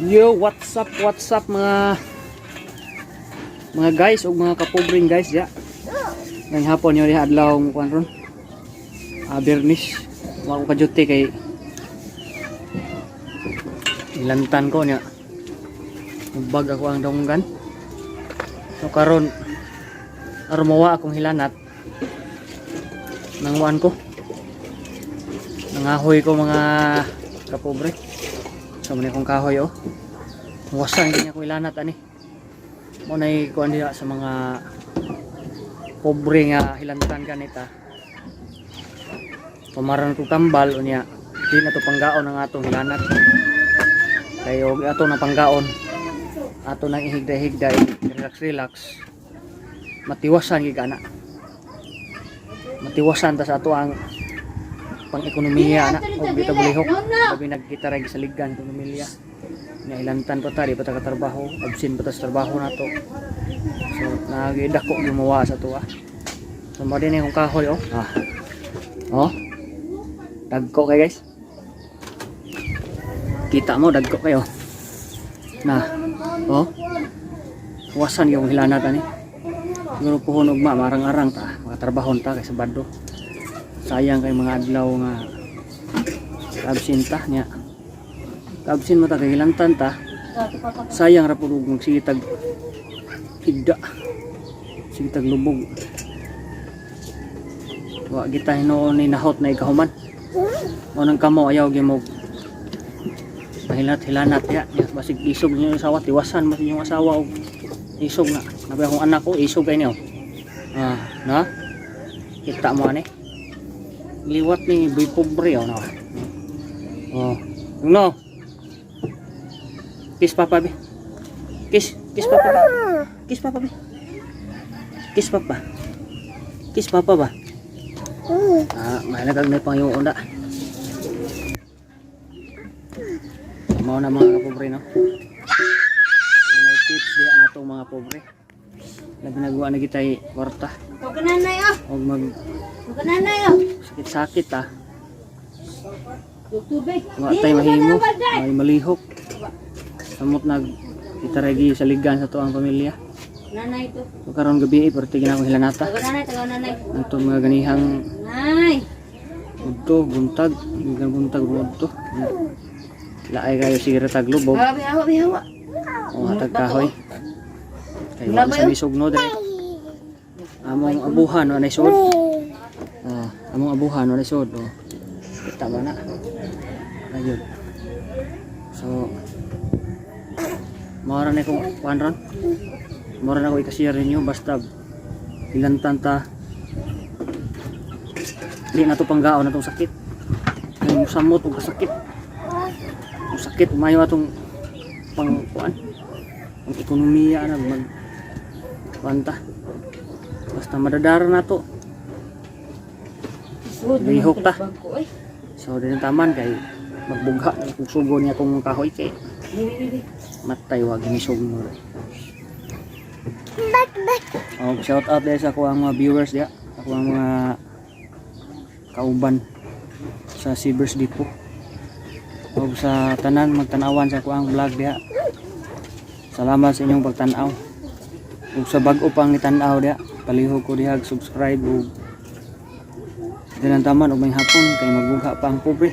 Yo, what's up mga guys ug mga kapobring guys ya. Ngayong hapon yo diha adlaw mo kuan ron. Bernis. Wa ko kajuti kay ilantan ko nya. Ugbag ako ang donggan. So karon aron mawa akong hilanat nang wan ko. Nangahoy ko mga kapobre. Sa so, kong kahoy oh. Wasan din ako ilanat ani. Mo nay kuan diha sa mga pobre nga hilantan kanita. Pamaran ko tambal unya. Di na to panggaon ang atong hilanat. Kay og ato na panggaon. Ato nang ihigda-higda, relax. Matiwasan gid ana. Matiwasan ta sa ato ang pang-ekonomiya na og dito bulihok labi nagkita ra sa ligan ekonomiya nga ilantan pa ta di pa ta katrabaho absent pa ta sa trabaho nato so nagidako gumawa sa tuwa so mo din yung kahoy oh dagko kay guys kita mo dagko kayo na wasan yung hilanat ani siguro puhon og marang-arang ta makatrabahon ta kay Sabado. Sayang kay mga adlaw nga absinta nya. Absin mo ta kay hilantan ta. Sayang ra pud magsitag higda. Sigitag lubog. Wa kita hinoon ni nahot na ikahuman. Mo nang kamo ayaw gyud mo hilanat ya. Basig isog niyo asawa tiwasan mo inyong asawa og isog na. Nabi akong anak ko isog kay niyo. Na? Kita mo ani. Liwat ni boy pobre no. No. Kiss papa be. Kiss papa be. Kiss papa be. Kiss papa. Kiss papa ba? Mahalagang may pangayong da. Mao na mga pobre no. May tips di ang atong mga pobre. Labi nagawa na kitay kwarta. Og nanay og sakit wa tay mahimo may malihok samot nag itaragi sa ligan sa tuang pamilya nanay to so, karon gabi perti ginakong hilanata ato mga ganihang udto buntag udto laay kayo sigira taglubog hatag kahoy kay wala sa misugno dire among abuhan no naisod among abuhan no naisod kita ba na ayun so mara na kong kuan mara na ko i-share ninyo basta ilantan ta di na to panggaon na tong sakit yung samot ug sakit yung sakit umayo atong pang kuan ang ekonomiya na mag kuanta basta madadara na to lihok ta so din taman kay magbugha kung sugo niya kung kahoy kay matay wag nisog mo shout out dahil sa ako ang mga viewers diya ako ang mga kauban sa Silvers Depot o sa tanan magtanawan sa ako ang vlog diya salamat sa inyong pagtanaw ug sa bag-o pang nitanaw diya palihog ko diha subscribe ug dinantaman og may hapon kay magbugha pa ang pobre.